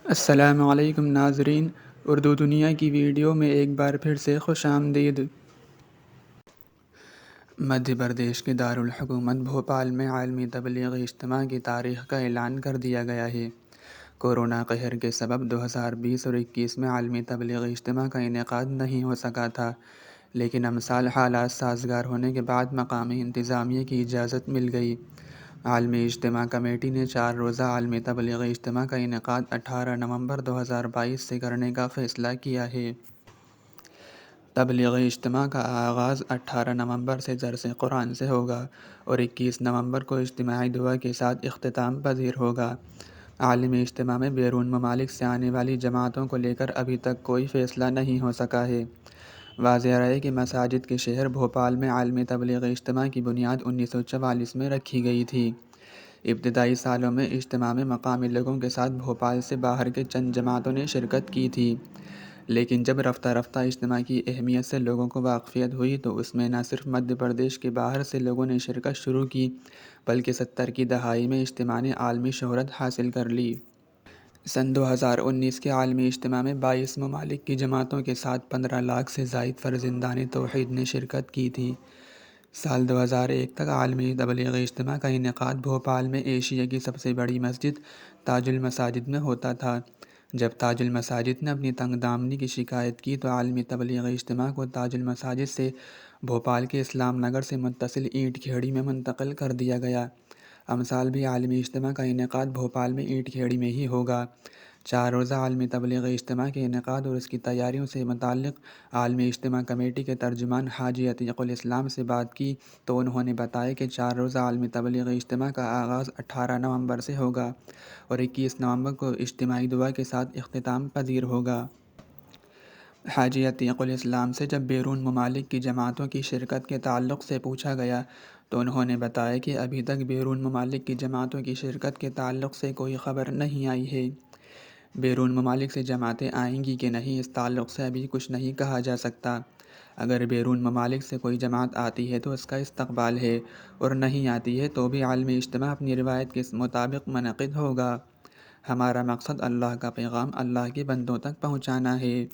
السلام علیکم ناظرین، اردو دنیا کی ویڈیو میں ایک بار پھر سے خوش آمدید۔ مدھیہ پردیش کے دارالحکومت بھوپال میں عالمی تبلیغی اجتماع کی تاریخ کا اعلان کر دیا گیا ہے۔ کورونا قہر کے سبب 2020 اور 2021 میں عالمی تبلیغی اجتماع کا انعقاد نہیں ہو سکا تھا، لیکن امسال حالات سازگار ہونے کے بعد مقامی انتظامیہ کی اجازت مل گئی۔ عالمی اجتماع کمیٹی نے 4 روزہ عالمی تبلیغی اجتماع کا انعقاد 18 نومبر 2022 سے کرنے کا فیصلہ کیا ہے۔ تبلیغی اجتماع کا آغاز 18 نومبر سے درس قرآن سے ہوگا اور 21 نومبر کو اجتماعی دعا کے ساتھ اختتام پذیر ہوگا۔ عالمی اجتماع میں بیرون ممالک سے آنے والی جماعتوں کو لے کر ابھی تک کوئی فیصلہ نہیں ہو سکا ہے۔ واضح رہے کہ مساجد کے شہر بھوپال میں عالمی تبلیغی اجتماع کی بنیاد 1944 میں رکھی گئی تھی۔ ابتدائی سالوں میں اجتماع میں مقامی لوگوں کے ساتھ بھوپال سے باہر کے چند جماعتوں نے شرکت کی تھی، لیکن جب رفتہ رفتہ اجتماع کی اہمیت سے لوگوں کو واقفیت ہوئی تو اس میں نہ صرف مدھیہ پردیش کے باہر سے لوگوں نے شرکت شروع کی، بلکہ 70 کی دہائی میں اجتماع نے عالمی شہرت حاصل کر لی۔ سن 2019 کے عالمی اجتماع میں 22 ممالک کی جماعتوں کے ساتھ 15 لاکھ سے زائد فرزندان توحید نے شرکت کی تھی۔ سال 2001 تک عالمی تبلیغی اجتماع کا انعقاد بھوپال میں ایشیا کی سب سے بڑی مسجد تاج المساجد میں ہوتا تھا۔ جب تاج المساجد نے اپنی تنگ دامنی کی شکایت کی تو عالمی تبلیغی اجتماع کو تاج المساجد سے بھوپال کے اسلام نگر سے متصل اینٹ کھیڑی میں منتقل کر دیا گیا۔ امسال بھی عالمی اجتماع کا انعقاد بھوپال میں اینٹ کھیڑی میں ہی ہوگا۔ 4 روزہ عالمی تبلیغی اجتماع کے انعقاد اور اس کی تیاریوں سے متعلق عالمی اجتماع کمیٹی کے ترجمان حاجی عتیق الاسلام سے بات کی تو انہوں نے بتایا کہ 4 روزہ عالمی تبلیغی اجتماع کا آغاز 18 نومبر سے ہوگا اور 21 نومبر کو اجتماعی دعا کے ساتھ اختتام پذیر ہوگا۔ حاجی عتیق الاسلام سے جب بیرون ممالک کی جماعتوں کی شرکت کے تعلق سے پوچھا گیا تو انہوں نے بتایا کہ ابھی تک بیرون ممالک کی جماعتوں کی شرکت کے تعلق سے کوئی خبر نہیں آئی ہے۔ بیرون ممالک سے جماعتیں آئیں گی کہ نہیں، اس تعلق سے ابھی کچھ نہیں کہا جا سکتا۔ اگر بیرون ممالک سے کوئی جماعت آتی ہے تو اس کا استقبال ہے، اور نہیں آتی ہے تو بھی عالمی اجتماع اپنی روایت کے مطابق منعقد ہوگا۔ ہمارا مقصد اللہ کا پیغام اللہ کے بندوں تک پہنچانا ہے۔